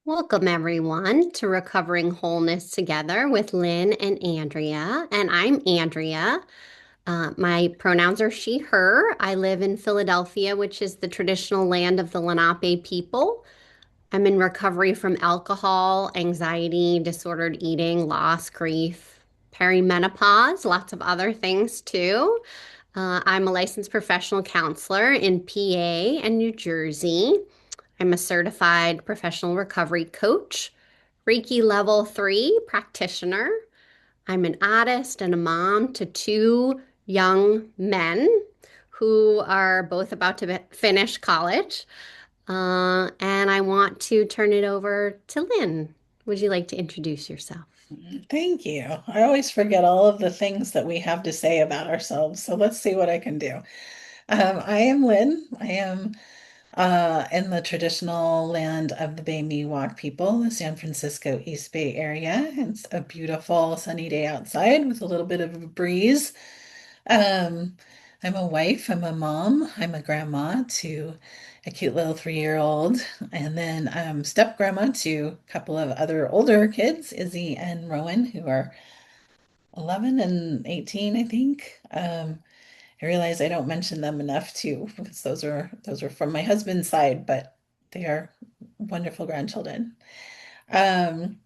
Welcome, everyone, to Recovering Wholeness Together with Lynn and Andrea. And I'm Andrea. My pronouns are she, her. I live in Philadelphia, which is the traditional land of the Lenape people. I'm in recovery from alcohol, anxiety, disordered eating, loss, grief, perimenopause, lots of other things too. I'm a licensed professional counselor in PA and New Jersey. I'm a certified professional recovery coach, Reiki level 3 practitioner. I'm an artist and a mom to two young men who are both about to finish college. And I want to turn it over to Lynn. Would you like to introduce yourself? Thank you. I always forget all of the things that we have to say about ourselves. So let's see what I can do. I am Lynn. I am in the traditional land of the Bay Miwok people, the San Francisco East Bay area. It's a beautiful sunny day outside with a little bit of a breeze. Um, I'm a wife, I'm a mom, I'm a grandma to a cute little 3-year-old, and then step grandma to a couple of other older kids, Izzy and Rowan, who are 11 and 18, I think. I realize I don't mention them enough too, because those are from my husband's side, but they are wonderful grandchildren. Um,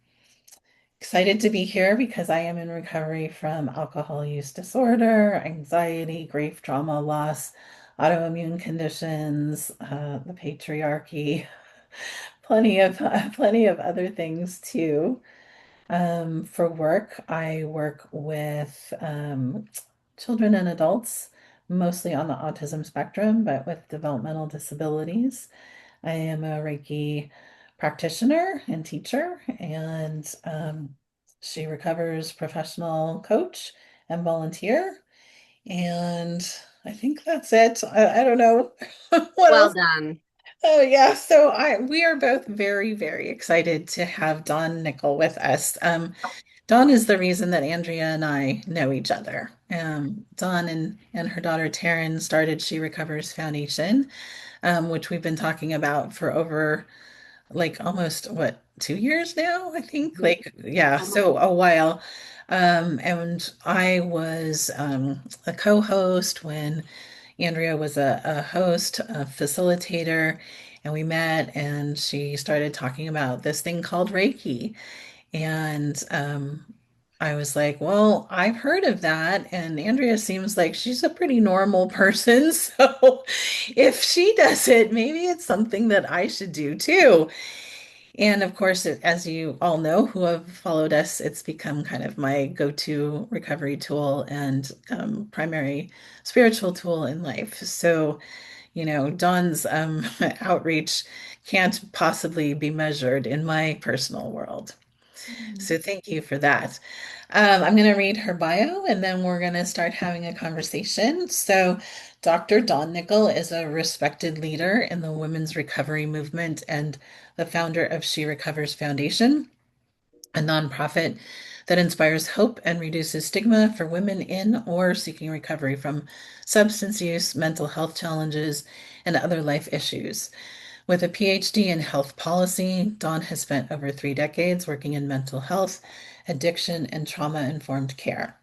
Excited to be here because I am in recovery from alcohol use disorder, anxiety, grief, trauma, loss, autoimmune conditions, the patriarchy, plenty of other things too. For work, I work with children and adults, mostly on the autism spectrum, but with developmental disabilities. I am a Reiki practitioner and teacher, and she recovers professional coach and volunteer. And I think that's it. I don't know what Well else. done. Oh yeah, so I we are both very, very excited to have Dawn Nichol with us. Dawn is the reason that Andrea and I know each other. Dawn and her daughter Taryn started She Recovers Foundation, which we've been talking about for over like almost what 2 years now, I think. Like, yeah, so a while. And I was a co-host when Andrea was a host, a facilitator, and we met and she started talking about this thing called Reiki. And I was like, well, I've heard of that. And Andrea seems like she's a pretty normal person. So if she does it, maybe it's something that I should do too. And of course, as you all know who have followed us, it's become kind of my go-to recovery tool and primary spiritual tool in life. So, Dawn's outreach can't possibly be measured in my personal world. So thank you for that. I'm going to read her bio and then we're going to start having a conversation. So, Dr. Dawn Nichol is a respected leader in the women's recovery movement and the founder of She Recovers Foundation, a nonprofit that inspires hope and reduces stigma for women in or seeking recovery from substance use, mental health challenges, and other life issues. With a PhD in health policy, Dawn has spent over 3 decades working in mental health, addiction, and trauma-informed care.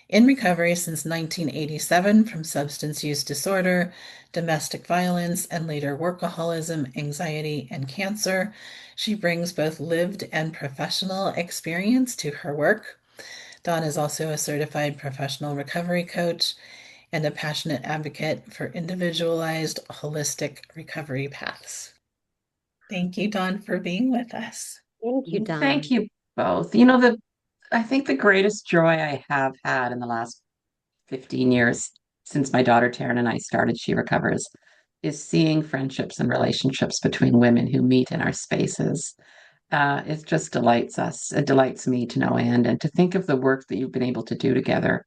In recovery since 1987 from substance use disorder, domestic violence, and later workaholism, anxiety, and cancer, she brings both lived and professional experience to her work. Dawn is also a certified professional recovery coach and a passionate advocate for individualized, holistic recovery paths. Thank you, Dawn, for being with us. Thank you, Thank Don. you both. I think the greatest joy I have had in the last 15 years since my daughter Taryn and I started She Recovers is seeing friendships and relationships between women who meet in our spaces. It just delights us. It delights me to no end. And to think of the work that you've been able to do together.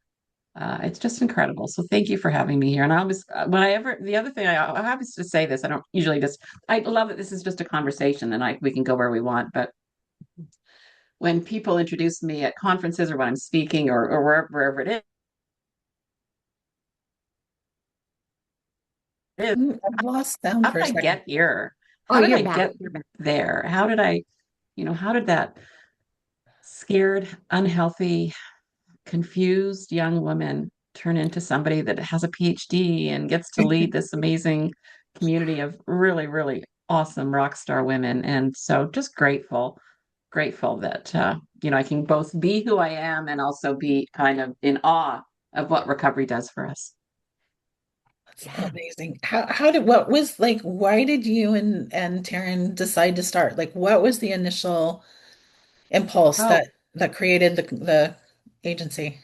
It's just incredible. So thank you for having me here. And I always, the other thing I always to say this, I don't usually just, I love that this is just a conversation and we can go where we want, but when people introduce me at conferences or when I'm speaking or wherever it is, I've lost sound how for did a I second. get here? Oh, How did you're I back. get there? How did I how did that scared, unhealthy, confused young woman turn into somebody that has a PhD and gets to lead this amazing community of really, really awesome rock star women? And so just grateful that, I can both be who I am and also be kind of in awe of what recovery does for us. That's Yeah. amazing. What was like, why did you and Taryn decide to start? Like, what was the initial impulse Oh, that created the agency?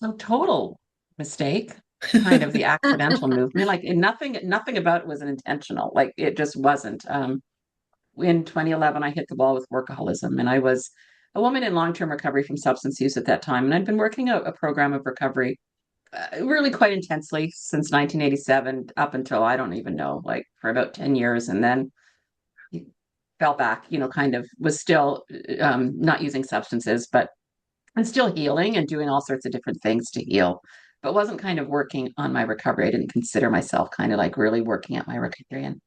so total mistake, kind of the accidental movement. Like nothing about it was an intentional. Like it just wasn't. In 2011, I hit the wall with workaholism, and I was a woman in long-term recovery from substance use at that time. And I'd been working a program of recovery really quite intensely since 1987 up until I don't even know, like for about 10 years. And then fell back, kind of was still not using substances, but and still healing and doing all sorts of different things to heal, but wasn't kind of working on my recovery. I didn't consider myself kind of like really working at my recovery. And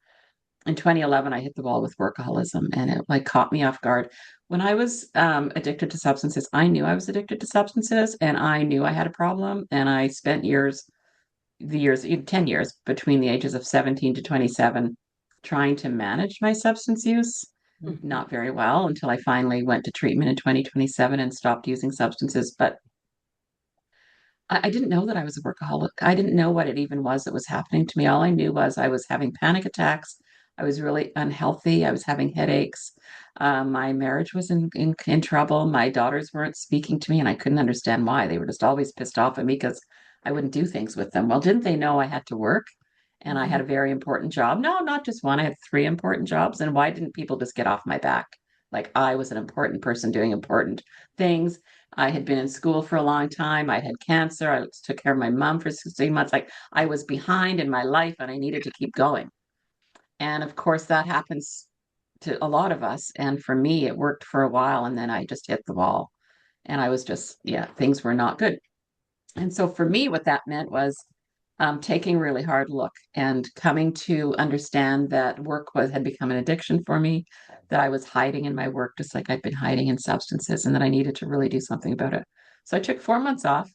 in 2011, I hit the wall with workaholism, and it like caught me off guard. When I was addicted to substances, I knew I was addicted to substances, and I knew I had a problem. And I spent the years, 10 years between the ages of 17 to 27, trying to manage my substance use. Mhm. Not very well until I finally went to treatment in 2027 and stopped using substances. But I didn't know that I was a workaholic. I didn't know what it even was that was happening to me. All I knew was I was having panic attacks. I was really unhealthy. I was having headaches. My marriage was in trouble. My daughters weren't speaking to me, and I couldn't understand why. They were just always pissed off at me because I wouldn't do things with them. Well, didn't they know I had to work and I had a Mhm. very important job? No, not just one. I had three important jobs. And why didn't people just get off my back? Like I was an important person doing important things. I had been in school for a long time. I had cancer. I took care of my mom for 16 months. Like I was behind in my life and I needed to keep going. And of course, that happens to a lot of us. And for me, it worked for a while. And then I just hit the wall. And I was just, yeah, things were not good. And so for me, what that meant was taking a really hard look and coming to understand that had become an addiction for me, that I was hiding in my work just like I'd been hiding in substances, and that I needed to really do something about it. So I took 4 months off.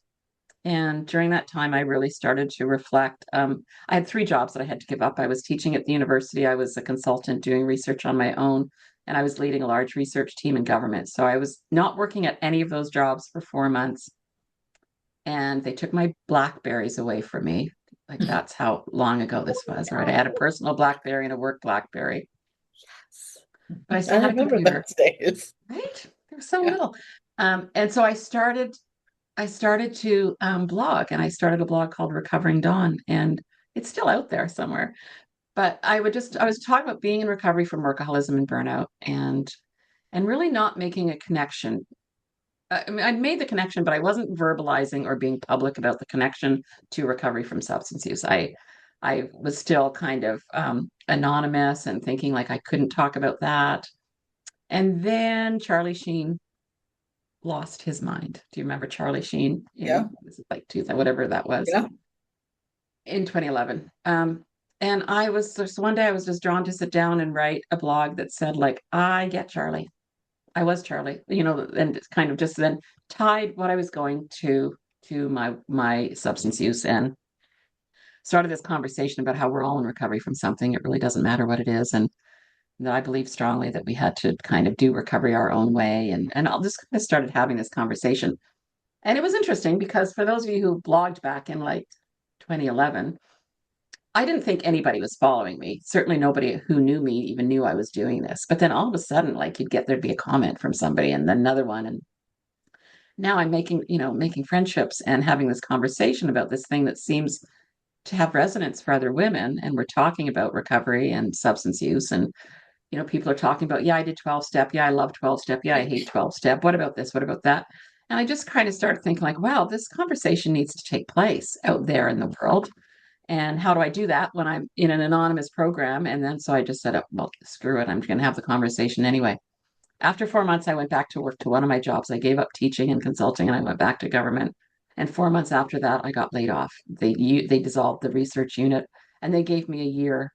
And during that time, I really started to reflect. I had three jobs that I had to give up. I was teaching at the university, I was a consultant doing research on my own, and I was leading a large research team in government. So I was not working at any of those jobs for 4 months, and they took my Blackberries away from me. Like that's how long ago this was, right? I had a personal Blackberry and a work Blackberry, but I I still had a remember computer, those days. right? They're so Yeah. little. And so I started to blog, and I started a blog called Recovering Dawn, and it's still out there somewhere. But I was talking about being in recovery from workaholism and burnout, and really not making a connection. I mean, I'd made the connection, but I wasn't verbalizing or being public about the connection to recovery from substance use. I was still kind of anonymous and thinking like I couldn't talk about that. And then Charlie Sheen lost his mind. Do you remember Charlie Sheen Yeah. was it like 2000, whatever that was, Yeah. in 2011? And I was just one day I was just drawn to sit down and write a blog that said like, I get Charlie. I was Charlie, and it's kind of just then tied what I was going to my substance use, and started this conversation about how we're all in recovery from something. It really doesn't matter what it is, and that I believe strongly that we had to kind of do recovery our own way, and I'll just kind of started having this conversation. And it was interesting because for those of you who blogged back in like 2011, I didn't think anybody was following me. Certainly nobody who knew me even knew I was doing this. But then all of a sudden, like there'd be a comment from somebody and then another one. And now I'm making friendships and having this conversation about this thing that seems to have resonance for other women. And we're talking about recovery and substance use. And, people are talking about, yeah, I did 12 step. Yeah, I love 12 step. Yeah, I hate 12 step. What about this? What about that? And I just kind of started thinking like, wow, this conversation needs to take place out there in the world. And how do I do that when I'm in an anonymous program? And then so I just said, oh, well, screw it. I'm going to have the conversation anyway. After 4 months, I went back to work to one of my jobs. I gave up teaching and consulting, and I went back to government. And 4 months after that, I got laid off. They dissolved the research unit, and they gave me a year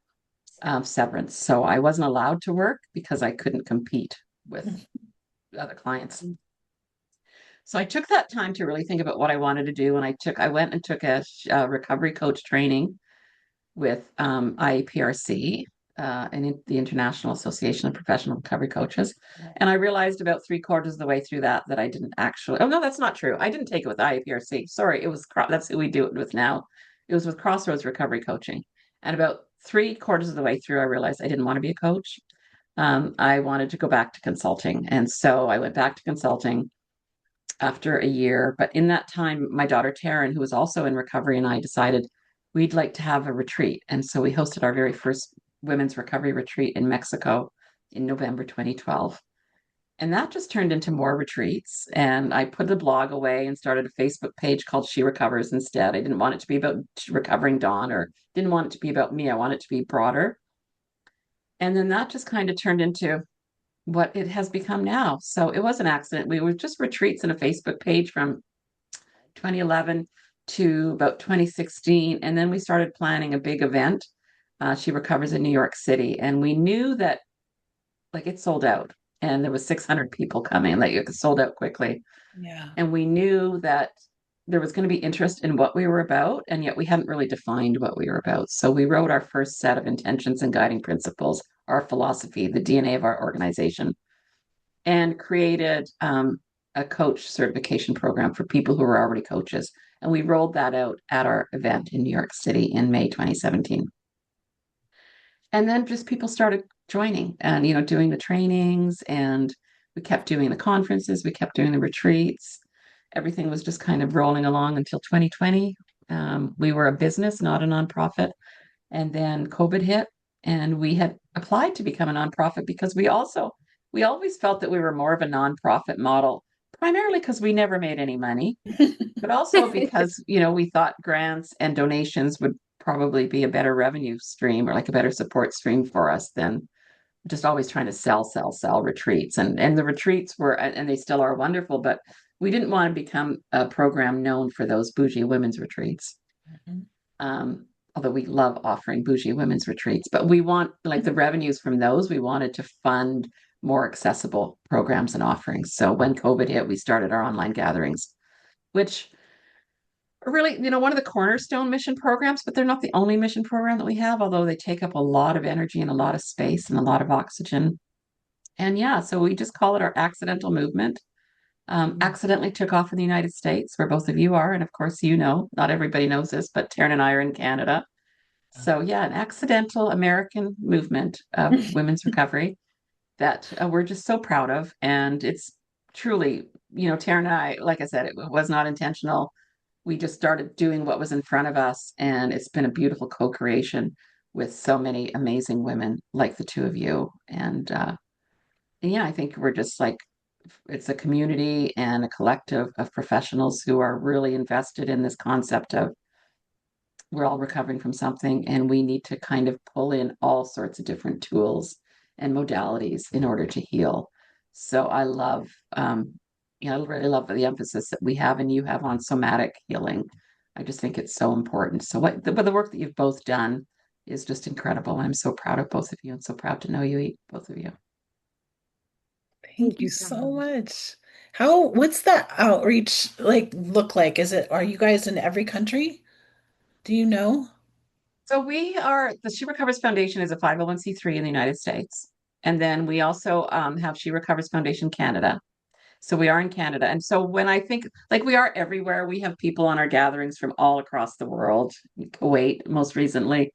of severance. So I wasn't allowed to work because I couldn't compete. with other clients. So I took that time to really think about what I wanted to do, and I went and took a recovery coach training with IAPRC, the International Association of Professional Recovery Coaches. And I realized about three-quarters of the way through that I didn't actually. Oh no, that's not true. I didn't take it with IAPRC. Sorry, that's who we do it with now. It was with Crossroads Recovery Coaching. And about three-quarters of the way through, I realized I didn't want to be a coach. I wanted to go back to consulting, and so I went back to consulting after a year. But in that time, my daughter Taryn, who was also in recovery, and I decided we'd like to have a retreat. And so we hosted our very first women's recovery retreat in Mexico in November 2012. And that just turned into more retreats. And I put the blog away and started a Facebook page called She Recovers instead. I didn't want it to be about recovering Dawn, or didn't want it to be about me. I want it to be broader. And then that just kind of turned into what it has become now. So it was an accident. We were just retreats in a Facebook page from 2011 to about 2016. And then we started planning a big event. She Recovers in New York City. And we knew that like it sold out, and there was 600 people coming, like it sold out quickly. Yeah. And we knew that there was going to be interest in what we were about, and yet we hadn't really defined what we were about. So we wrote our first set of intentions and guiding principles, our philosophy, the DNA of our organization, and created a coach certification program for people who were already coaches. And we rolled that out at our event in New York City in May 2017. And then just people started joining and, doing the trainings, and we kept doing the conferences, we kept doing the retreats. Everything was just kind of rolling along until 2020. We were a business, not a nonprofit. And then COVID hit, and we had applied to become a nonprofit because we always felt that we were more of a nonprofit model, primarily because we never made any money, but also because, we thought grants and donations would probably be a better revenue stream, or like a better support stream for us than just always trying to sell retreats. And the retreats were, and they still are wonderful, but we didn't want to become a program known for those bougie women's retreats. Mhm. Although we love offering bougie women's retreats, but we want like the revenues from those, we wanted to fund more accessible programs and offerings. So when COVID hit, we started our online gatherings, which are really, one of the cornerstone mission programs, but they're not the only mission program that we have, although they take up a lot of energy and a lot of space and a lot of oxygen. And yeah, so we just call it our accidental movement. Accidentally took off in the United States, where both of you are. And of course, not everybody knows this, but Taryn and I are in Canada. So yeah, an accidental American movement of women's recovery that we're just so proud of. And it's truly, Taryn and I, like I said, it was not intentional. We just started doing what was in front of us, and it's been a beautiful co-creation with so many amazing women like the two of you. And yeah, I think we're just like, it's a community and a collective of professionals who are really invested in this concept of we're all recovering from something, and we need to kind of pull in all sorts of different tools and modalities in order to heal. So I love, I really love the emphasis that we have and you have on somatic healing. I just think it's so important. So but the work that you've both done is just incredible. I'm so proud of both of you and so proud to know you, both of you. Thank you so much. What's that outreach look like? Are you guys in every country? Do you know? So the She Recovers Foundation is a 501(c)(3) in the United States. And then we also have She Recovers Foundation Canada. So we are in Canada. And so when I think like we are everywhere, we have people on our gatherings from all across the world, Kuwait, most recently,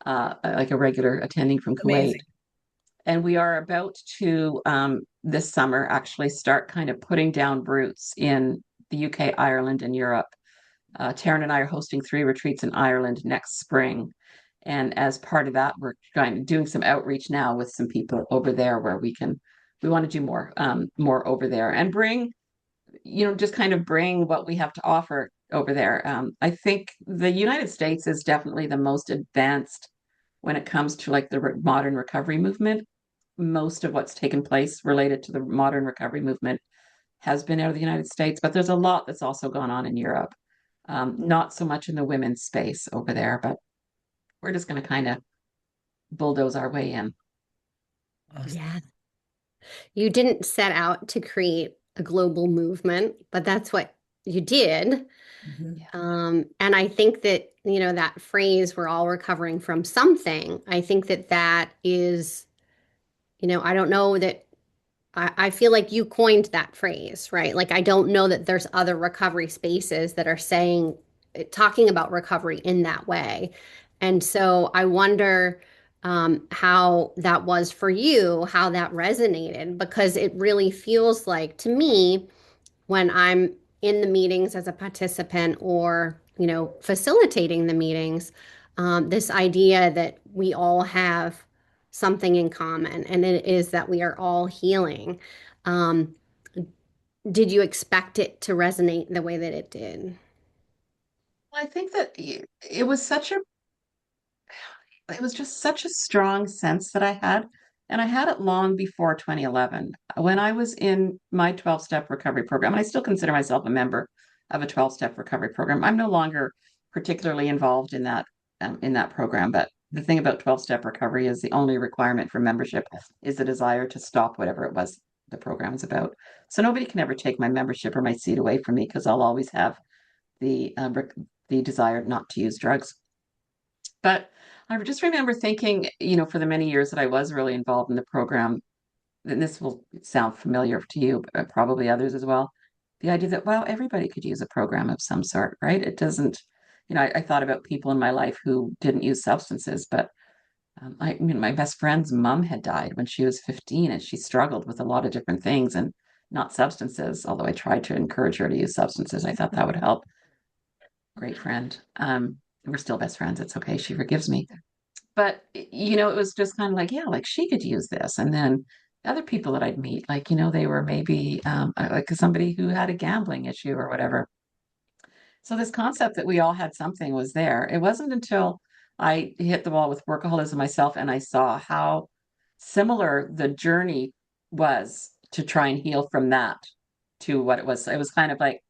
like a regular attending from Kuwait. Amazing. And we are about to, this summer, actually start kind of putting down roots in the UK, Ireland, and Europe. Taryn and I are hosting 3 retreats in Ireland next spring. And as part of that, we're doing some outreach now with some people over there where we want to do more over there and bring, just kind of bring what we have to offer over there. I think the United States is definitely the most advanced when it comes to like the modern recovery movement. Most of what's taken place related to the modern recovery movement has been out of the United States, but there's a lot that's also gone on in Europe. Not so much in the women's space over there, but we're just going to kind of bulldoze our way in. Awesome. Yeah. You didn't set out to create a global movement, but that's what you did. Mhm. Yeah. And I think that, that phrase, we're all recovering from something, I think that that is, I don't know that I feel like you coined that phrase, right? Like, I don't know that there's other recovery spaces that are talking about recovery in that way. And so I wonder how that was for you, how that resonated, because it really feels like to me, when I'm in the meetings as a participant or, facilitating the meetings, this idea that we all have something in common, and it is that we are all healing. Um, did you expect it to resonate the way that it did? I think that it was such a it was just such a strong sense that I had. And I had it long before 2011. When I was in my 12-step recovery program, and I still consider myself a member of a 12-step recovery program. I'm no longer particularly involved in that program, but the thing about 12-step recovery is the only requirement for membership is the desire to stop whatever it was the program is about. So nobody can ever take my membership or my seat away from me because I'll always have the the desire not to use drugs. But I just remember thinking, for the many years that I was really involved in the program, and this will sound familiar to you, but probably others as well, the idea that, wow, everybody could use a program of some sort, right? It doesn't, I thought about people in my life who didn't use substances, but my best friend's mom had died when she was 15 and she struggled with a lot of different things and not substances, although I tried to encourage her to use substances. I thought that would help. Great friend. We're still best friends. It's okay. She forgives me. But it was just kind of like, yeah, like she could use this. And then other people that I'd meet, like, they were maybe like somebody who had a gambling issue or whatever. So this concept that we all had something was there. It wasn't until I hit the wall with workaholism myself and I saw how similar the journey was to try and heal from that to what it was. It was kind of like,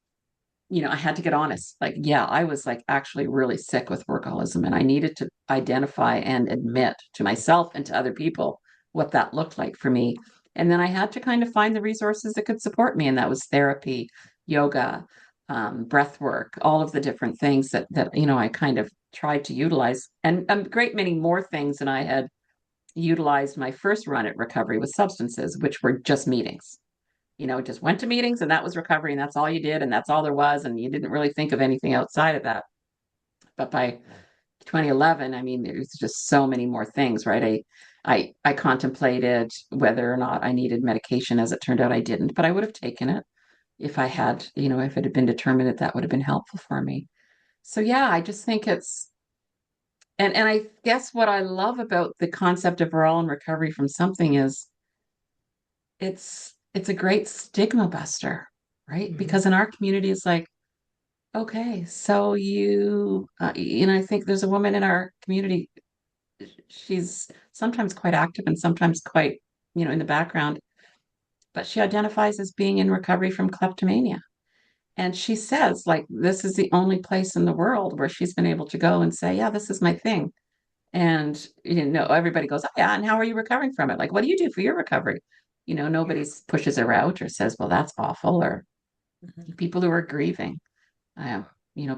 I had to get honest. Like, yeah, I was like actually really sick with workaholism, and I needed to identify and admit to myself and to other people what that looked like for me. And then I had to kind of find the resources that could support me, and that was therapy, yoga, breath work, all of the different things that I kind of tried to utilize, and a great many more things than I had utilized my first run at recovery with substances, which were just meetings. Just went to meetings and that was recovery and that's all you did and that's all there was. And you didn't really think of anything outside of that. But by 2011, I mean, there's just so many more things, right? I contemplated whether or not I needed medication. As it turned out, I didn't, but I would have taken it if I had, if it had been determined that that would have been helpful for me. So yeah, I just think and I guess what I love about the concept of we're all in recovery from something is it's a great stigma buster, right? Mhm. Because in our community, it's like, okay, so I think there's a woman in our community. She's sometimes quite active and sometimes quite, in the background, but she identifies as being in recovery from kleptomania. And she says, like, this is the only place in the world where she's been able to go and say, yeah, this is my thing. And, everybody goes, oh, yeah. And how are you recovering from it? Like, what do you do for your recovery? Nobody pushes her out or says, well, that's awful. Or Mhm. people who are grieving, um,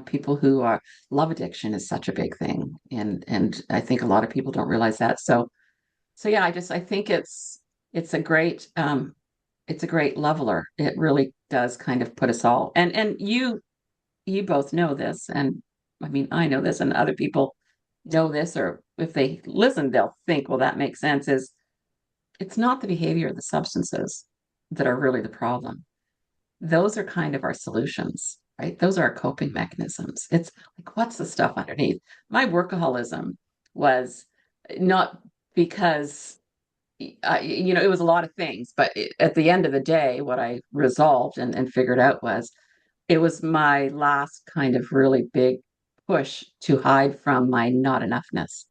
people who are love addiction is such a big thing. And I think a lot of people don't realize that. So yeah, I think it's a great, it's a great leveler. It really does kind of put us all, and you both know this, and I mean, I know this, and other people know this, or if they listen, they'll think, well, that makes sense. Is it's not the behavior of the substances that are really the problem. Those are kind of our solutions, right? Those are our coping mechanisms. It's like, what's the stuff underneath? My workaholism was not because, it was a lot of things, but at the end of the day, what I resolved and figured out was it was my last kind of really big push to hide from my not enoughness,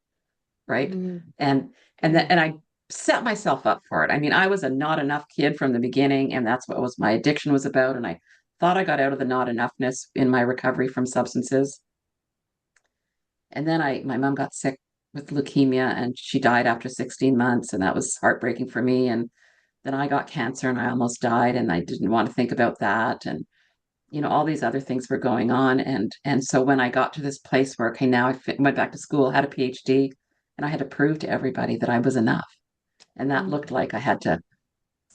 right? Mhm. And and I set myself up for it. I mean, I was a not enough kid from the beginning, and that's what was my addiction was about. And I thought I got out of the not enoughness in my recovery from substances. And then my mom got sick with leukemia and she died after 16 months, and that was heartbreaking for me. And then I got cancer and I almost died and I didn't want to think about that. And, all these other things were going on. And so when I got to this place where, okay, now went back to school, had a PhD, and I had to prove to everybody that I was enough. And that Mm. looked like I had to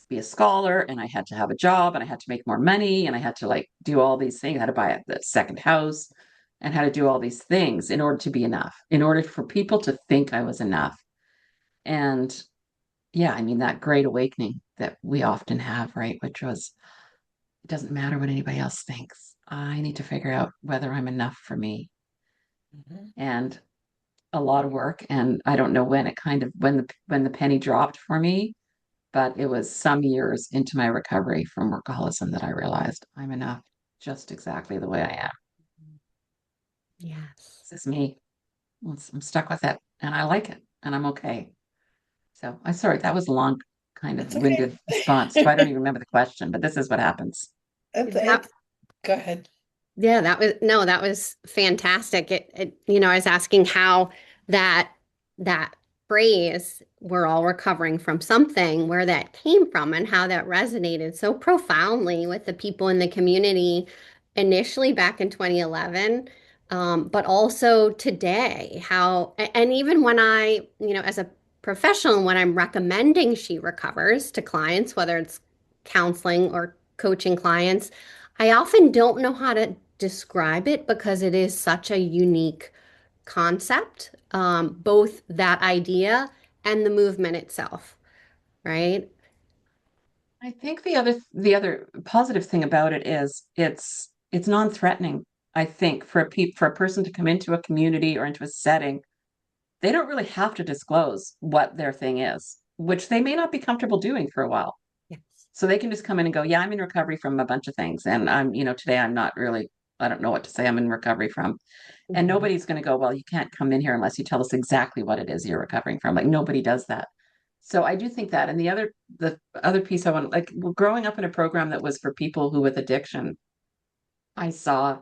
be a scholar and I had to have a job and I had to make more money and I had to like do all these things. I had to buy the second house and had to do all these things in order to be enough, in order for people to think I was enough. And yeah, I mean, that great awakening that we often have, right? Which was, it doesn't matter what anybody else thinks. I need to figure out whether I'm enough for me. Mhm. And a lot of work. And I don't know when it kind of, when the penny dropped for me, but it was some years into my recovery from workaholism that I realized I'm enough just exactly the way I am. Yes. This is me. I'm stuck with it and I like it and I'm okay. So I'm sorry, that was a long, kind of It's okay. winded response to I don't even remember the question, but this is what happens. That It's go ahead. Yeah, that was no, that was fantastic. I was asking how that that phrase, we're all recovering from something, where that came from and how that resonated so profoundly with the people in the community initially back in 2011, but also today, and even when as a professional, when I'm recommending She Recovers to clients, whether it's counseling or coaching clients, I often don't know how to describe it because it is such a unique concept, both that idea and the movement itself, right? I think the other positive thing about it is it's non-threatening. I think for a person to come into a community or into a setting, they don't really have to disclose what their thing is, which they may not be comfortable doing for a while. Yes. So they can just come in and go, yeah, I'm in recovery from a bunch of things. And today I'm not really, I don't know what to say I'm in recovery from. And Mhm. nobody's going to go, well, you can't come in here unless you tell us exactly what it is you're recovering from. Like nobody does that. So I do think that. And the other piece I want, like growing up in a program that was for people who with addiction, I saw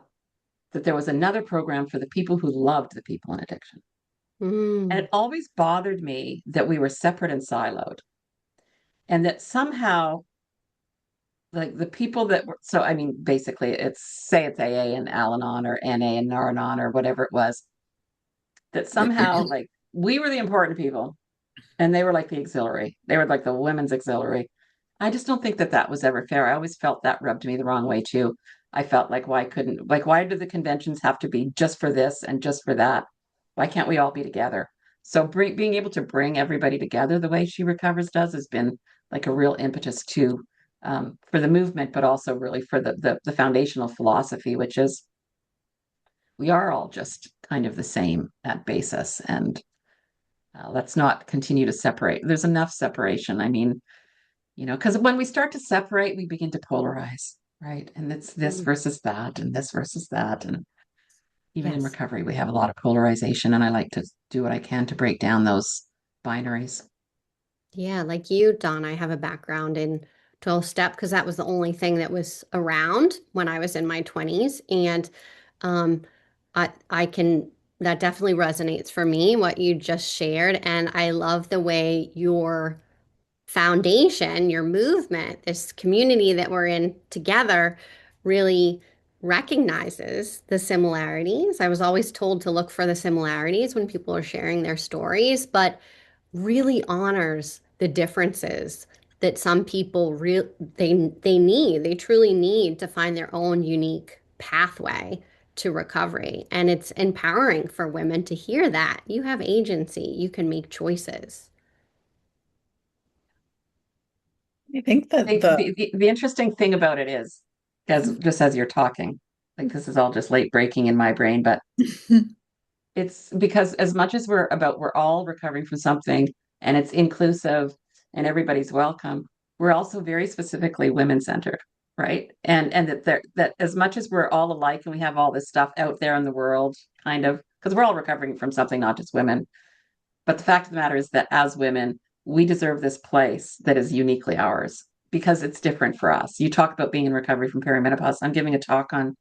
that there was another program for the people who loved the people in addiction. And Mm. it always bothered me that we were separate and siloed and that somehow like the people that were so I mean basically it's AA and Al-Anon or NA and Nar-Anon or whatever it was that somehow like we were the important people and they were like the auxiliary. They were like the women's auxiliary. I just don't think that that was ever fair. I always felt that rubbed me the wrong way too. I felt like why do the conventions have to be just for this and just for that? Why can't we all be together? So being able to bring everybody together the way She Recovers does has been like a real impetus too, for the movement, but also really for the foundational philosophy, which is we are all just kind of the same at basis, and let's not continue to separate. There's enough separation. I mean, because when we start to separate, we begin to polarize, right? And it's this Mm. versus that, and this versus that. And even in Yes. recovery, we have a lot of polarization. And I like to do what I can to break down those binaries. Yeah, like you, Don, I have a background in 12 step because that was the only thing that was around when I was in my 20s. And um, I can, that definitely resonates for me, what you just shared. And I love the way your foundation, your movement, this community that we're in together really recognizes the similarities. I was always told to look for the similarities when people are sharing their stories, but really honors the differences that some people they truly need to find their own unique pathway to recovery. And it's empowering for women to hear that you have agency, you can make choices. I think that The interesting thing about it is, as you're talking, like this is all just late breaking in my brain, but it's because as much as we're all recovering from something and it's inclusive and everybody's welcome, we're also very specifically women centered, right? And that as much as we're all alike and we have all this stuff out there in the world, kind of, because we're all recovering from something, not just women. But the fact of the matter is that as women, we deserve this place that is uniquely ours because it's different for us. You talk about being in recovery from perimenopause. I'm giving a talk on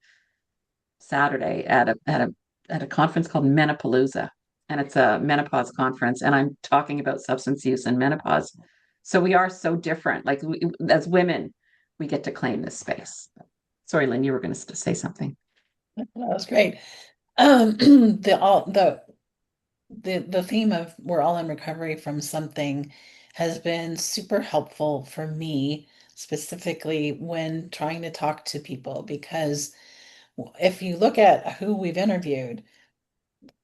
Saturday at a conference called Menopalooza, and it's a menopause conference, and I'm talking about substance use and menopause. So we are so different. Like as women, we get to claim this space. Sorry, Lynn, you were going to say something. That was great. The theme of we're all in recovery from something has been super helpful for me, specifically when trying to talk to people, because if you look at who we've interviewed,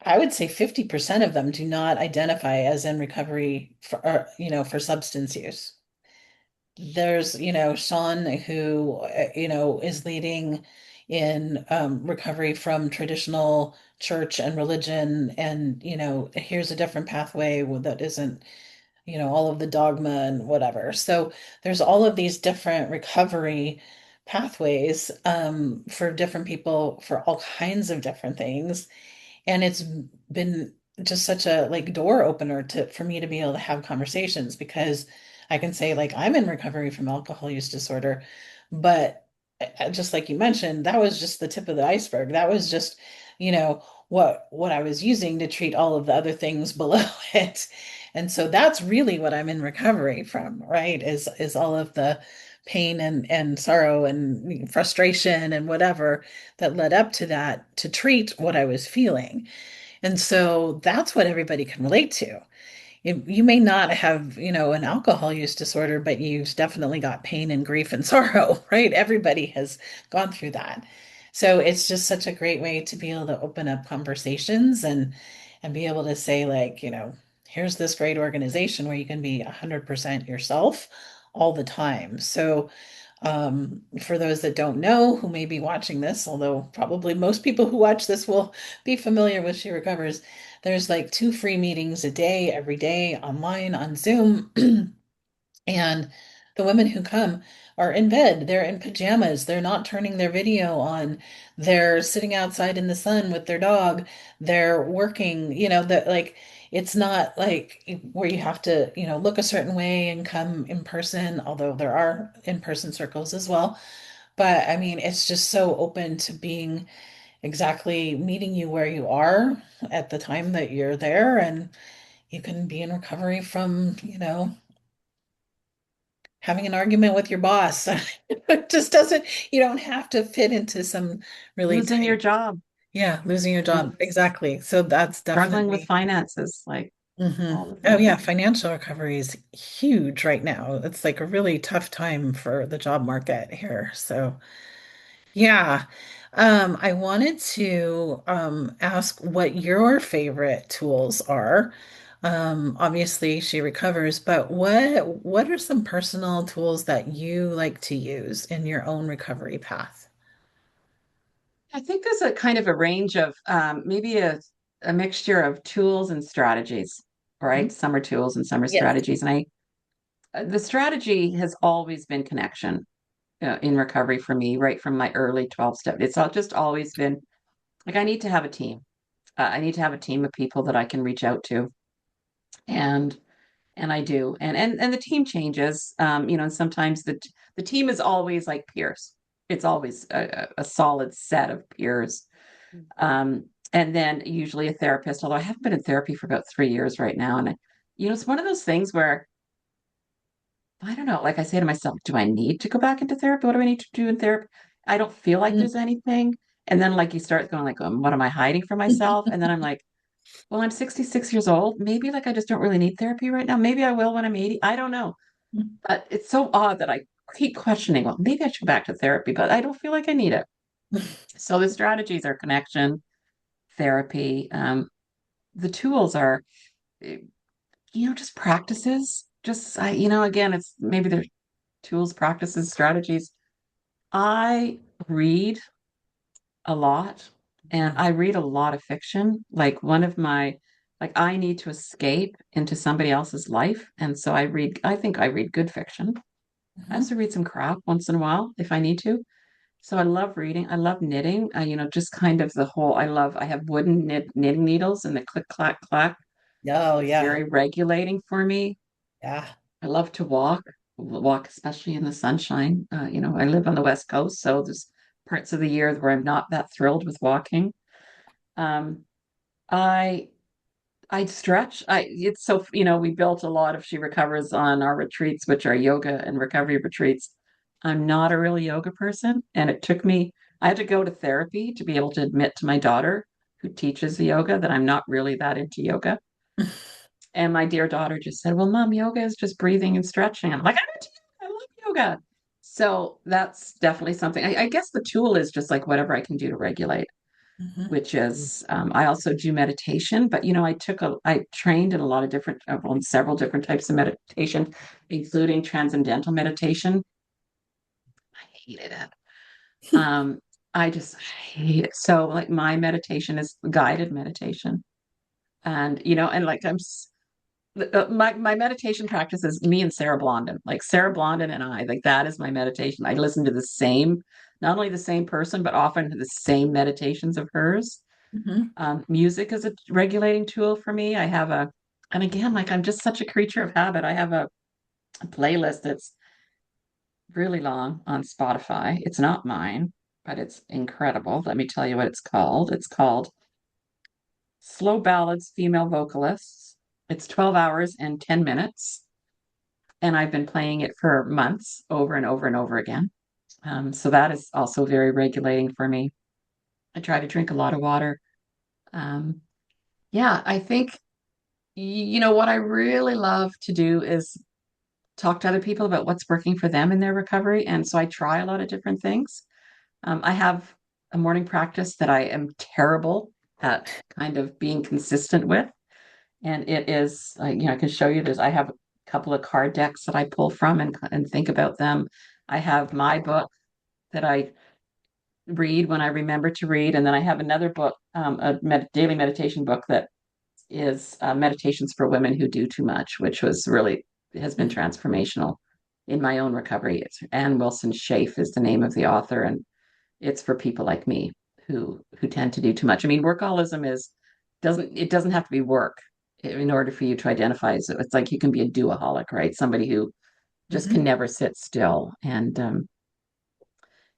I would say 50% of them do not identify as in recovery for, for substance use. There's, Sean who, is leading in recovery from traditional church and religion. And, here's a different pathway that isn't, all of the dogma and whatever. So there's all of these different recovery pathways for different people for all kinds of different things. And it's been just such a like door opener to for me to be able to have conversations, because I can say like I'm in recovery from alcohol use disorder, but just like you mentioned, that was just the tip of the iceberg. That was just, what I was using to treat all of the other things below it. And so that's really what I'm in recovery from, right? Is all of the pain and sorrow and frustration and whatever that led up to that to treat what I was feeling. And so that's what everybody can relate to. You may not have, an alcohol use disorder, but you've definitely got pain and grief and sorrow, right? Everybody has gone through that. So it's just such a great way to be able to open up conversations and be able to say like, here's this great organization where you can be 100% yourself all the time. So for those that don't know, who may be watching this, although probably most people who watch this will be familiar with She Recovers, there's like 2 free meetings a day, every day, online on Zoom. And the women who come are in bed, they're in pajamas, they're not turning their video on, they're sitting outside in the sun with their dog, they're working, that like it's not like where you have to, look a certain way and come in person, although there are in-person circles as well. But I mean, it's just so open to being exactly meeting you where you are at the time that you're there, and you can be in recovery from, having an argument with your boss. It just doesn't, you don't have to fit into some really Losing your tight, job, yeah, losing your mm, job. Exactly. So that's struggling with definitely, finances, like all the oh yeah, things. financial recovery is huge right now. It's like a really tough time for the job market here. So yeah. I wanted to ask what your favorite tools are. Obviously she recovers, but what are some personal tools that you like to use in your own recovery path? I think there's a kind of a range of maybe a mixture of tools and strategies, right? Mhm. Some are tools and some are Yes. strategies. And the strategy has always been connection in recovery for me, right from my early 12 step. Just always been like I need to have a team. I need to have a team of people that I can reach out to, and and I do, and the team changes, and sometimes the team is always like peers. It's always a solid set of peers, and then usually a therapist. Although I haven't been in therapy for about 3 years right now, and it's one of those things where I don't know. Like I say to myself, do I need to go back into therapy? What do I need to do in therapy? I don't feel like Mhm. there's anything. And then like you start going like, what am I hiding from myself? And then I'm like, well, I'm 66 years old. Maybe like I just don't really need therapy right now. Maybe I will when I'm 80. I don't know. But it's so odd that I keep questioning, well, maybe I should go back to therapy, but I don't feel like I need it. So the strategies are connection, therapy. The tools are, eh, just practices. Again, it's maybe they're tools, practices, strategies. I read a lot and Mhm. I read a lot of fiction. Like I need to escape into somebody else's life. And so I think I read good fiction. I Mhm. also read some crap once in a while if I need to. So I love reading. I love knitting. Just kind of I have wooden knitting needles and the click, clack, clack. Oh It's yeah. very regulating for me. Yeah. I love to walk, especially in the sunshine. I live on the West Coast, so there's parts of the year where I'm not that thrilled with walking. Um, I I'd stretch. It's so, we built a lot of She Recovers on our retreats, which are yoga and recovery retreats. I'm not a real yoga person. And I had to go to therapy to be able to admit to my daughter, who teaches yoga, that I'm not really that into yoga. And my dear daughter just said, "Well, Mom, yoga is just breathing and stretching." I'm like, "I'm into yoga. I love yoga." So that's definitely something. I guess the tool is just like whatever I can do to regulate, Mhm. which is I also do meditation, but I trained in a lot of different, well, in several different types of meditation, including transcendental meditation. I hated it. Um, I just hate it. So like my meditation is guided meditation. And and like my meditation practice is me and Sarah Blondin. Like Sarah Blondin and I, like that is my meditation. I listen to not only the same person, but often the same meditations of hers. Mhm. Music is a regulating tool for me. And again, like I'm just such a creature of habit. I have a playlist that's really long on Spotify. It's not mine, but it's incredible. Let me tell you what it's called. It's called Slow Ballads, Female Vocalists. It's 12 hours and 10 minutes. And I've been playing it for months over and over and over again. So that is also very regulating for me. I try to drink a lot of water. Um, yeah, I think what I really love to do is talk to other people about what's working for them in their recovery. And so I try a lot of different things. I have a morning practice that I am terrible at kind of being consistent with. And it is, I can show you this. I have a couple of card decks that I pull from and think about them. I have my book that I read when I remember to read. And then I have another book, daily meditation book that is Meditations for Women Who Do Too Much, which has been transformational in my own recovery. It's Ann Wilson Schaaf is the name of the author, and it's for people like me who tend to do too much. I mean, workaholism doesn't have to be work in order for you to identify. So it's like you can be a doaholic, right? Somebody who just can Mhm. never sit still. And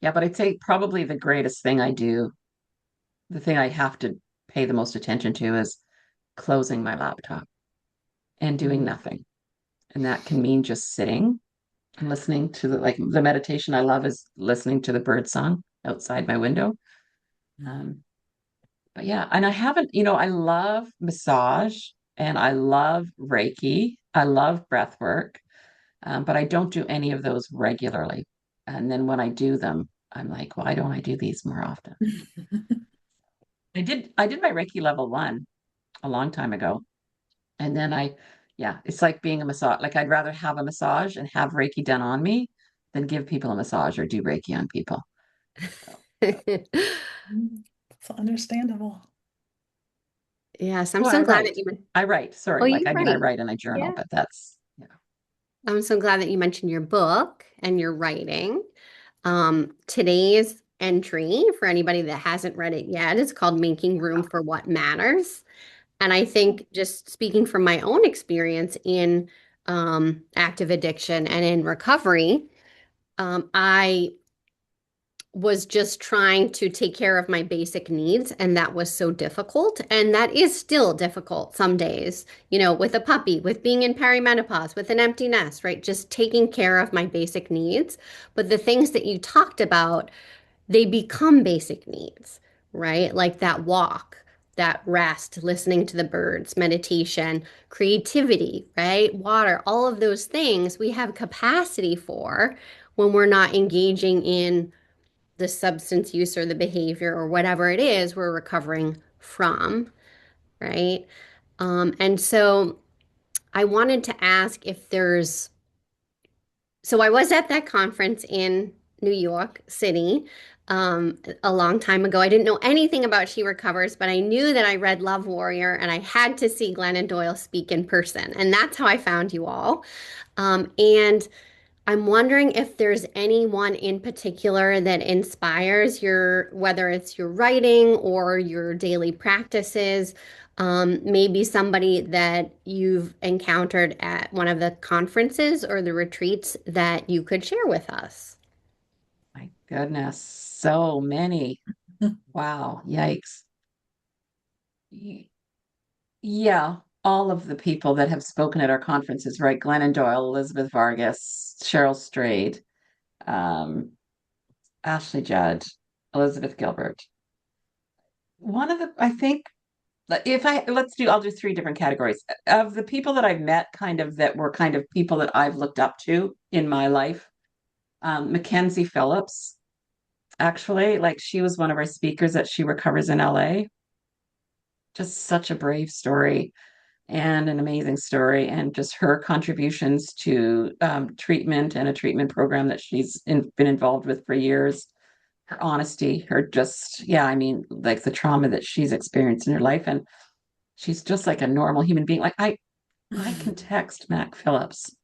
yeah, but I'd say probably the greatest thing I do, the thing I have to pay the most attention to is closing my laptop and doing Mm. nothing. And that can mean just sitting and listening to the meditation I love is listening to the bird song outside my window. Um, but yeah, and I haven't, I love massage and I love Reiki. I love breath work, but I don't do any of those regularly. And then when I do them, I'm like, why don't I do these more often? I did my Reiki level 1 a long time ago. And then yeah, it's like being a massage. Like I'd rather have a massage and have Reiki done on me than give people a massage or do Reiki on people. So, It's understandable. Yes, I'm oh, I so glad that write. you meant. I write. Oh, Sorry. Like, you I mean, I write. write and I journal, Yeah. but that's, yeah. I'm so glad that you mentioned your book and your writing. Today's entry, for anybody that hasn't read it yet, is called Making Room for What Matters. And I think, just speaking from my own experience in active addiction and in recovery, I was just trying to take care of my basic needs, and that was so difficult. And that is still difficult some days, with a puppy, with being in perimenopause, with an empty nest, right? Just taking care of my basic needs. But the things that you talked about, they become basic needs, right? Like that walk, that rest, listening to the birds, meditation, creativity, right? Water, all of those things we have capacity for when we're not engaging in the substance use or the behavior or whatever it is we're recovering from, right? And so I wanted to ask if so I was at that conference in New York City a long time ago. I didn't know anything about She Recovers, but I knew that I read Love Warrior and I had to see Glennon Doyle speak in person. And that's how I found you all. And I'm wondering if there's anyone in particular that inspires whether it's your writing or your daily practices, maybe somebody that you've encountered at one of the conferences or the retreats that you could share with us. My goodness. So many. Wow. Yikes. Yeah, all of the people that have spoken at our conferences, right? Glennon Doyle, Elizabeth Vargas, Cheryl Strayed, um, Ashley Judd, Elizabeth Gilbert. One of the, I think, if I I'll do three different categories of the people that I've met, kind of that were kind of people that I've looked up to in my life. Mackenzie Phillips, actually, like she was one of our speakers that She Recovers in LA. Just such a brave story and an amazing story, and just her contributions to treatment and a treatment program that been involved with for years. Her honesty, her just, yeah, I mean, like the trauma that she's experienced in her life. And she's just like a normal human being. Like I can text Mac Phillips.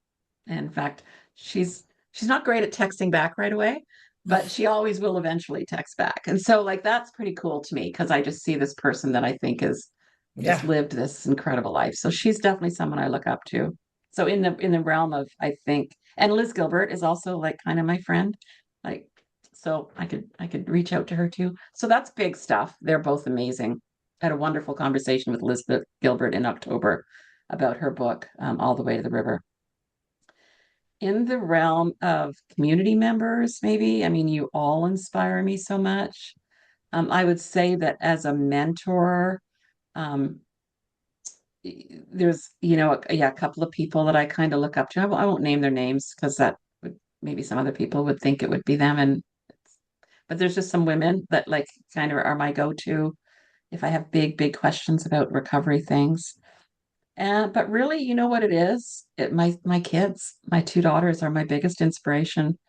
In fact, she's not great at texting back right away, but she always will eventually text back. And so like that's pretty cool to me because I just see this person that I think is just Yeah. lived this incredible life. So she's definitely someone I look up to. So in the realm of I think, and Liz Gilbert is also like kind of my friend. Like so I could reach out to her too. So that's big stuff. They're both amazing. I had a wonderful conversation with Elizabeth Gilbert in October about her book, All the Way to the River. In the realm of community members, maybe, I mean, you all inspire me so much. I would say that as a mentor, um, there's, yeah, a couple of people that I kind of look up to. I won't name their names because that would maybe some other people would think it would be them. But there's just some women that like kind of are my go-to if I have big, big questions about recovery things. And but really, you know what it is? My kids, my two daughters are my biggest inspiration.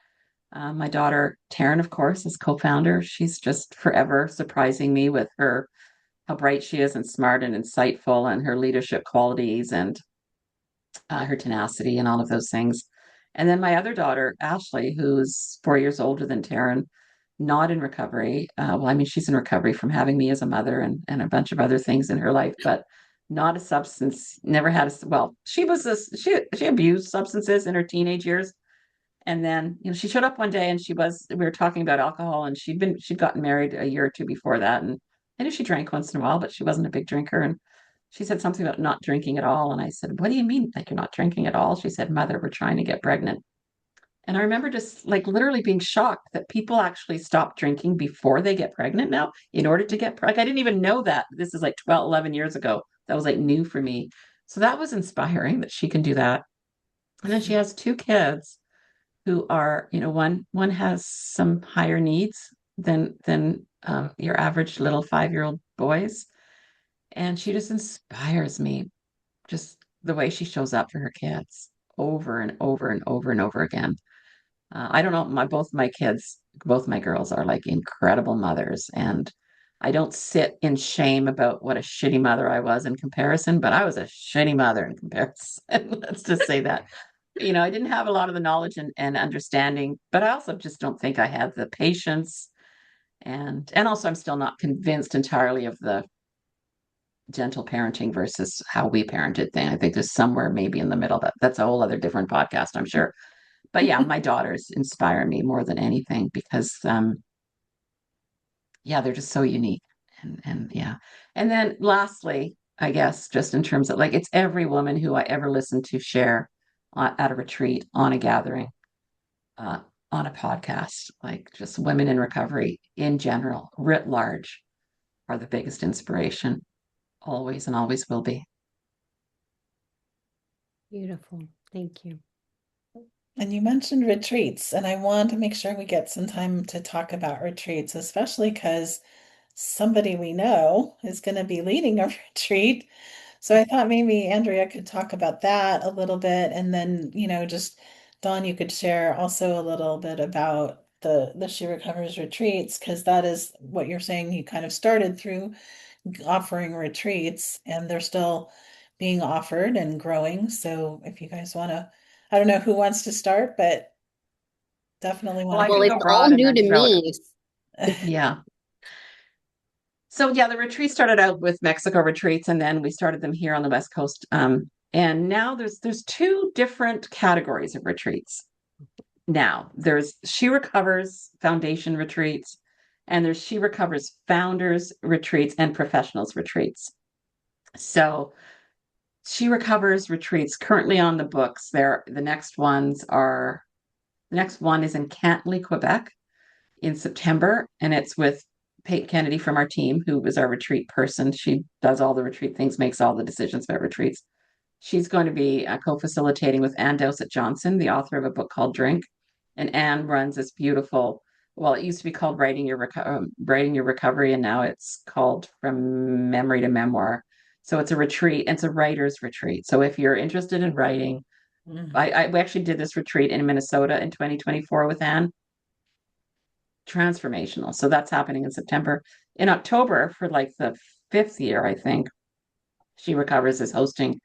My daughter Taryn, of course, is co-founder. She's just forever surprising me with her how bright she is and smart and insightful and her leadership qualities and her tenacity and all of those things. And then my other daughter, Ashley, who's 4 years older than Taryn, not in recovery. Well, I mean, she's in recovery from having me as a mother and a bunch of other things in her life, but not a substance, never had well, she abused substances in her teenage years. And then, she showed up one day and we were talking about alcohol and she'd gotten married a year or two before that. And I knew she drank once in a while, but she wasn't a big drinker. And she said something about not drinking at all. And I said, "What do you mean, like you're not drinking at all?" She said, "Mother, we're trying to get pregnant." And I remember just like literally being shocked that people actually stop drinking before they get pregnant now in order to get pregnant. I didn't even know that. This is like 12, 11 years ago. That was like new for me. So that was inspiring that she can do that. And then she has two kids who are, one has some higher needs than your average little 5-year-old boys. And she just inspires me, just the way she shows up for her kids over and over and over and over again. I don't know, both my girls are like incredible mothers. And I don't sit in shame about what a shitty mother I was in comparison, but I was a shitty mother in comparison. Let's just say that. I didn't have a lot of the knowledge and understanding, but I also just don't think I had the patience. And also I'm still not convinced entirely of the gentle parenting versus how we parented thing. I think there's somewhere maybe in the middle, but that's a whole other different podcast, I'm sure. But yeah, my daughters inspire me more than anything because yeah, they're just so unique. And yeah. And then lastly, I guess just in terms of like it's every woman who I ever listened to share at a retreat, on a gathering, uh, on a podcast, like just women in recovery in general, writ large, are the biggest inspiration, always and always will be. Beautiful. Thank you. And you mentioned retreats, and I want to make sure we get some time to talk about retreats, especially because somebody we know is going to be leading a retreat. So I thought maybe Andrea could talk about that a little bit, and then, just Dawn, you could share also a little bit about the She Recovers retreats, because that is what you're saying. You kind of started through offering retreats, and they're still being offered and growing. So if you guys want to, I don't know who wants to start, but definitely Well, want to I Well, can hear. go it's all broad and new then to throw it. me. Yeah. So yeah, the retreat started out with Mexico retreats, and then we started them here on the West Coast. And now there's two different categories of retreats. Now there's She Recovers Foundation retreats, and there's She Recovers Founders retreats and professionals retreats. So She Recovers retreats currently on the books. The next one is in Cantley, Quebec in September, and it's with Pate Kennedy from our team, who is our retreat person. She does all the retreat things, makes all the decisions about retreats. She's going to be co-facilitating with Ann Dowsett Johnson, the author of a book called Drink. And Anne runs this beautiful, well, it used to be called Writing Your Recovery, and now it's called From Memory to Memoir. So it's a retreat, it's a writer's retreat. So if you're interested in writing, Mhm. we actually did this retreat in Minnesota in 2024 with Anne. Transformational. So that's happening in September. In October, for like the fifth year, I think, She Recovers is hosting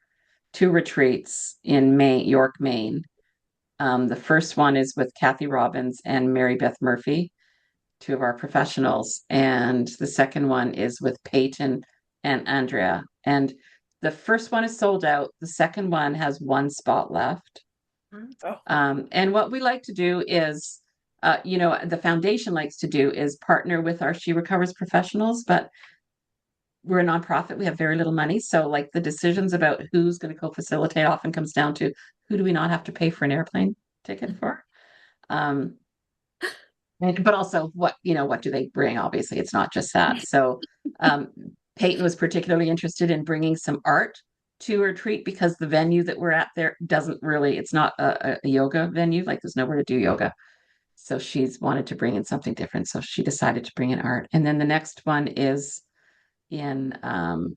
two retreats in York, Maine. The first one is with Kathy Robbins and Mary Beth Murphy, two of our professionals. And the second one is with Peyton and Andrea. And the first one is sold out. The second one has one spot left. Oh. And what we like to do is, the foundation likes to do is partner with our She Recovers professionals, but we're a nonprofit. We have very little money. So, like, the decisions about who's going to co-facilitate often comes down to who do we not have to pay for an airplane ticket for? Um, but also what do they bring? Obviously, it's not just that. So, um, Peyton was particularly interested in bringing some art to a retreat because the venue that we're at there doesn't really, it's not a yoga venue. Like, there's nowhere to do yoga. So she's wanted to bring in something different. So she decided to bring in art. And then the next one is in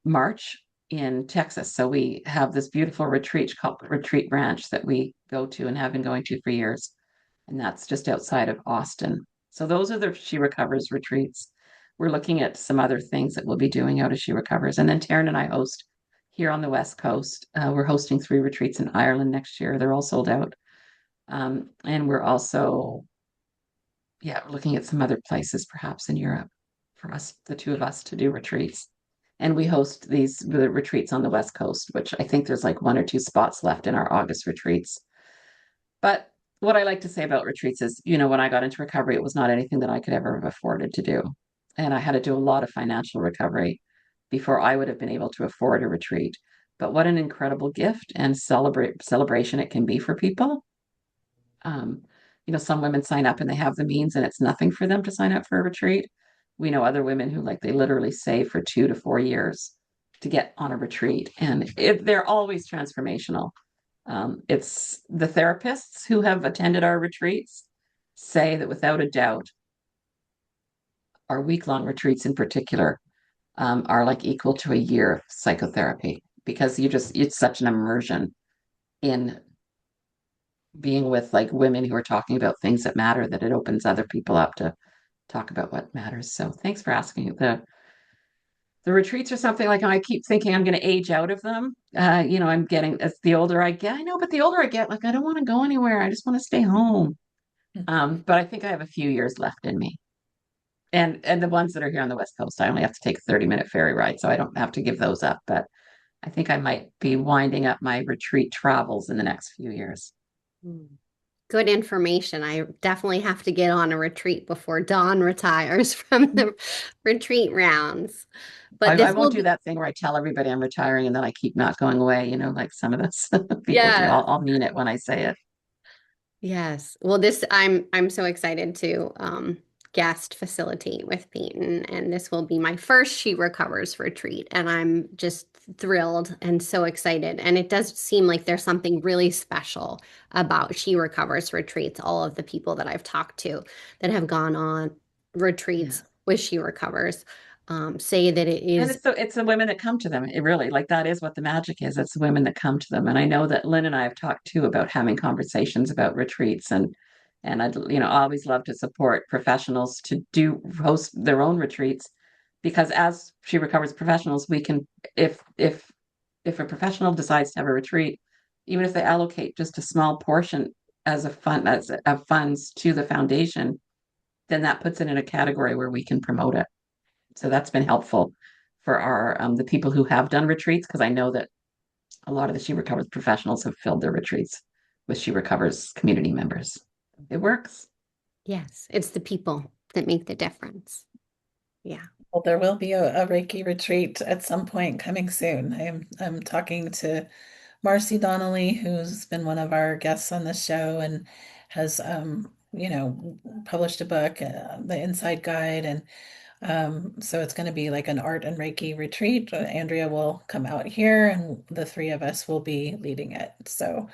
March in Texas. So we have this beautiful retreat called Retreat Ranch that we go to and have been going to for years. And that's just outside of Austin. So those are the She Recovers retreats. We're looking at some other things that we'll be doing out of She Recovers. And then Taryn and I host here on the West Coast. We're hosting 3 retreats in Ireland next year. They're all sold out. And we're also, yeah, looking at some other places, perhaps in Europe, for us, the two of us, to do retreats. And we host the retreats on the West Coast, which I think there's like 1 or 2 spots left in our August retreats. But what I like to say about retreats is, when I got into recovery, it was not anything that I could ever have afforded to do. And I had to do a lot of financial recovery before I would have been able to afford a retreat. But what an incredible gift and celebration it can be for people. Um, some women sign up and they have the means and it's nothing for them to sign up for a retreat. We know other women who, like, they literally save for 2 to 4 years to get on a retreat, and they're always transformational. It's the therapists who have attended our retreats say that without a doubt, our week-long retreats in particular are like equal to a year of psychotherapy because it's such an immersion in being with like women who are talking about things that matter, that it opens other people up to talk about what matters. So thanks for asking. The retreats are something, like, I keep thinking I'm going to age out of them. I'm getting, as the older I get, I know, but the older I get, like, I don't want to go anywhere. I just want to stay home. But I think I have a few years left in me. And the ones that are here on the West Coast, I only have to take a 30-minute ferry ride, so I don't have to give those up. But I think I might be winding up my retreat travels in the next few years. Mm. Good information. I definitely have to get on a retreat before Dawn retires from the retreat rounds. But I this won't will do be, that thing where I tell everybody I'm retiring and then I keep not going away, like some of those people do. yeah. I'll mean it when I say it. Yes. Well, this I'm so excited to guest facilitate with Peyton, and this will be my first She Recovers retreat, and I'm just thrilled and so excited. And it does seem like there's something really special about She Recovers retreats. All of the people that I've talked to that have gone on Yeah. retreats with She Recovers say that it And is. it's the women that come to them. It really, like, that is what the magic is. It's the women that come to them. And I know that Lynn and I have talked too about having conversations about retreats, and I'd, always love to support professionals to do host their own retreats, because as She Recovers professionals, we can, if a professional decides to have a retreat, even if they allocate just a small portion as a fund as of funds to the foundation, then that puts it in a category where we can promote it. So that's been helpful for our the people who have done retreats, because I know that a lot of the She Recovers professionals have filled their retreats with She Recovers community members. It works. Yes, it's the people that make the difference. Yeah. Well, there will be a Reiki retreat at some point coming soon. I'm talking to Marcy Donnelly, who's been one of our guests on the show and has published a book, The Inside Guide, and so it's going to be like an art and Reiki retreat. Andrea will come out here, and the three of us will be leading it. So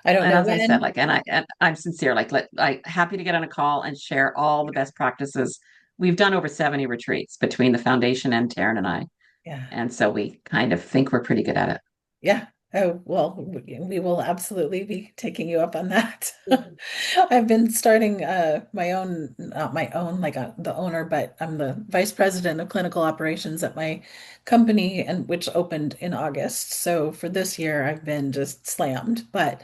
I don't And know as I said, when. like, and I'm sincere, like, I happy to get on a call and share all the best practices. We've done over 70 retreats between the foundation and Taryn and I. Yeah. And so we kind of think we're pretty good at it. Yeah. Oh, well, we will absolutely be taking you up on that. I've been starting my own, not my own, like the owner, but I'm the vice president of clinical operations at my company, and which opened in August. So for this year, I've been just slammed, but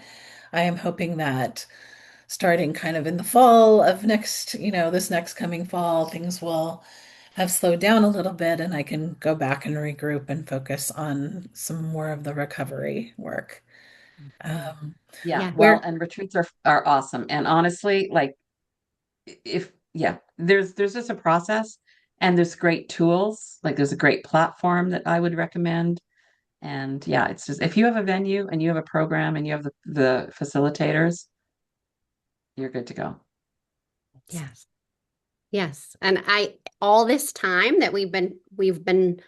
I am hoping that starting kind of in the fall of this next coming fall, things will have slowed down a little bit and I can go back and regroup and focus on some more of the recovery work. Mhm. Um, Yeah, Yeah. well, where, and retreats are awesome. And honestly, like, if yeah, there's just a process, and there's great tools. Like, there's a great platform that I would recommend. And yeah, it's just if you have a venue and you have a program and you have the facilitators, you're good to go. Yes. Yes. And all this time that we've been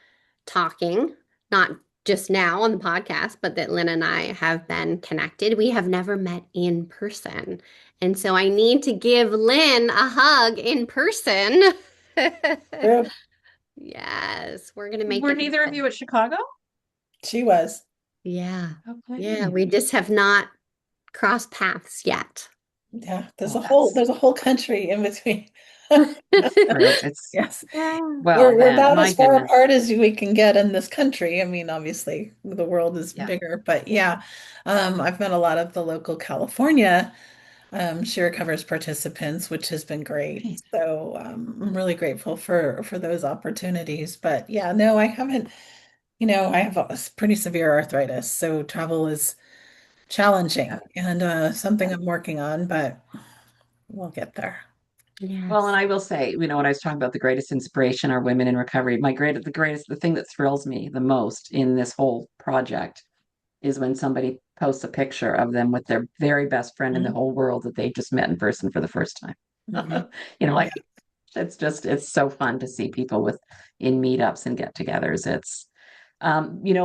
talking, not just now on the podcast, but that Lynn and I have been connected, we have never met in person. And so I need to give Lynn a hug in person. where Yes, we're gonna make Were it neither of happen. you at Chicago? she was. Yeah. Yeah, Okay. we just have not crossed paths yet. Yeah, Oh, that's there's a whole country in between. it's true. It's Yes. Yeah. well, We're then, about my as far goodness. apart as we can get in this country. I mean, obviously, the world is Yeah. bigger, but yeah, I've met a lot of the local California She Recovers participants, which has been great. Great. So I'm really grateful for those opportunities. But yeah, no, I haven't. I have a pretty severe arthritis, so travel is Yeah. challenging and something Yeah. I'm working on, but we'll get there. Well, and Yes. I will say, when I was talking about the greatest inspiration are women in recovery, the thing that thrills me the most in this whole project is when somebody posts a picture of them with their very best friend in the Mhm. whole world that they just met in person for the first time. Mhm. Yeah. Like, it's so fun to see people in meetups and get-togethers.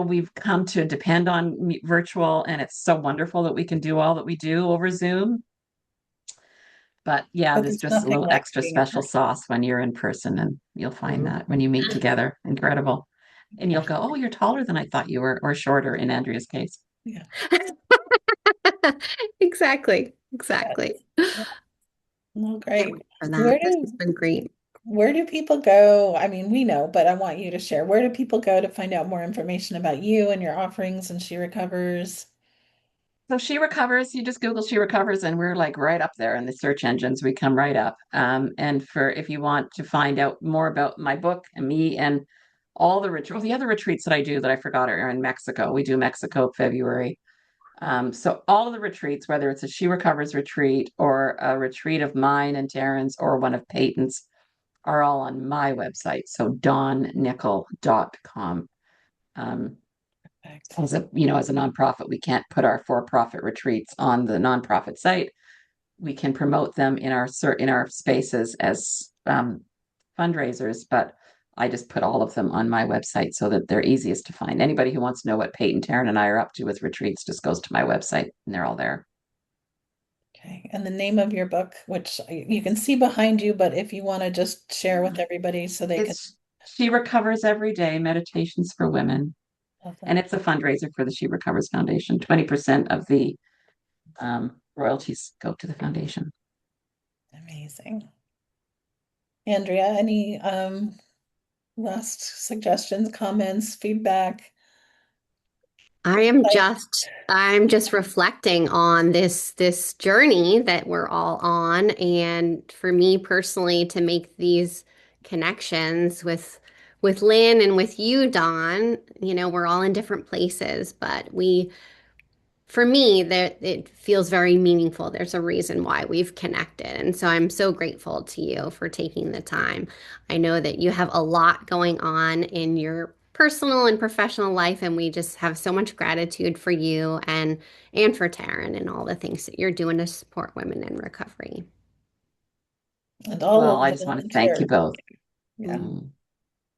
We've come to depend on virtual, and it's so wonderful that we can do all that we do over Zoom. But yeah, But there's there's just a nothing little like extra being in special person. sauce when you're in person, and you'll find Mhm. that when you meet together. Incredible. And you'll Yeah. go, "Oh, you're taller than I thought you were," or shorter in Andrea's case. Yeah. Exactly. Yeah. Exactly. Yeah. Well, Can't great. wait for Where that. This has do been great. where do people go? I mean, we know, but I want you to share. Where do people go to find out more information about you and your offerings and She Recovers? So She Recovers, you just Google She Recovers, and we're like right up there in the search engines. We come right up. And for if you want to find out more about my book and me and all the other retreats that I do that I forgot are in Mexico. We do Mexico February. So all of the retreats, whether it's a She Recovers retreat or a retreat of mine and Taryn's or one of Peyton's, are all on my website. So donnichol.com. Um, Perfect. as a nonprofit, we can't put our for-profit retreats on the nonprofit site. We can promote them in our spaces as fundraisers, but I just put all of them on my website so that they're easiest to find. Anybody who wants to know what Peyton, Taryn, and I are up to with retreats just goes to my website, and they're all there. Okay. And the name of your book, which you can see behind you, but if you want to just share with everybody so they can. It's She Recovers Every Day Meditations for Women, and Lovely. it's a fundraiser for the She Recovers Foundation. 20% of the royalties go to the foundation. Amazing. Andrea, any last suggestions, comments, feedback? Like, I'm just reflecting on this journey that we're all on, and for me personally to make these connections with Lynn and with you, Dawn, we're all in different places, but we for me, that it feels very meaningful. There's a reason why we've connected. And so I'm so grateful to you for taking the time. I know that you have a lot going on in your personal and professional life, and we just have so much gratitude for you and for Taryn and all the things that you're doing to support women in recovery. And all Well, of I the just want to thank you volunteers. both. Yeah. Mm.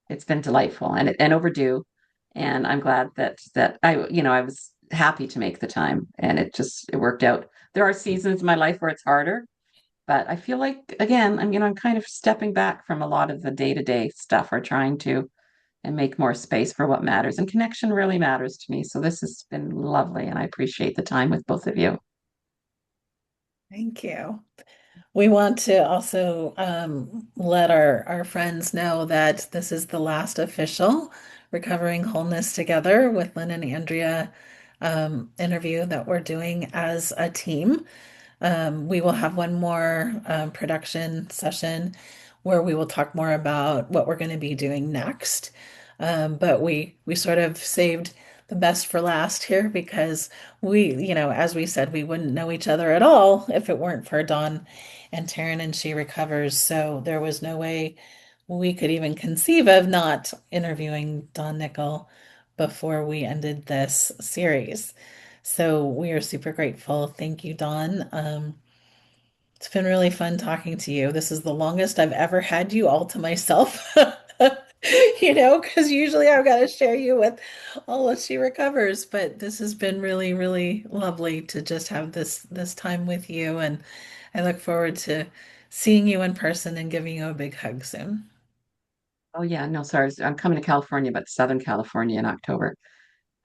It's been delightful and overdue. And I'm glad that I was happy to make the time and it worked out. There are seasons in my life where it's harder, but I feel like again, I'm kind of stepping back from a lot of the day-to-day stuff or trying to and make more space for what matters. And connection really matters to me. So this has been lovely and I appreciate the time with both of you. Thank you. We want to also let our friends know that this is the last official Recovering Wholeness Together with Lynn and Andrea interview that we're doing as a team. We will have one more production session where we will talk more about what we're going to be doing next. But we sort of saved the best for last here because as we said, we wouldn't know each other at all if it weren't for Dawn and Taryn and She Recovers. So there was no way we could even conceive of not interviewing Dawn Nichol before we ended this series. So we are super grateful. Thank you, Dawn. It's been really fun talking to you. This is the longest I've ever had you all to myself. Because usually I've got to share you with all of She Recovers, but this has been really, really lovely to just have this time with you, and I look forward to seeing you in person and giving you a big hug soon. Oh yeah, no, sorry. I'm coming to California, but Southern California in October.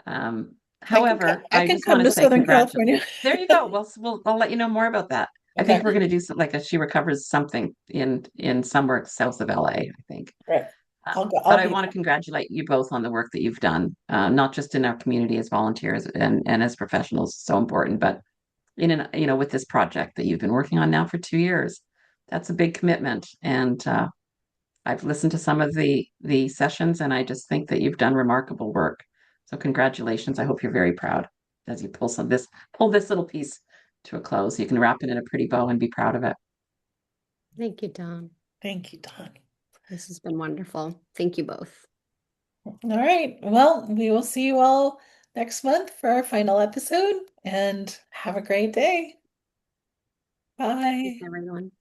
Um, However, I I can just want come to to say Southern congratulations. California. There you go. I'll let you know more about that. I think we're Okay, going to do some, like a She Recovers something in somewhere south of LA, I think. great. I'll go. But I'll I be want to congratulate you both on the work that you've done, not just in our community as volunteers and as professionals, so important, but with this project that you've been working on now for 2 years. That's a big commitment. And I've listened to some of the sessions and I just think that you've done remarkable work. So congratulations. I hope you're very proud as you pull this little piece to a close. You can wrap it in a pretty bow and be proud of it. Thank you, Don. Thank you, Don. This has been wonderful. Thank you both. All right. Well, we will see you all next month for our final episode and have a great day. Thanks, Bye. everyone.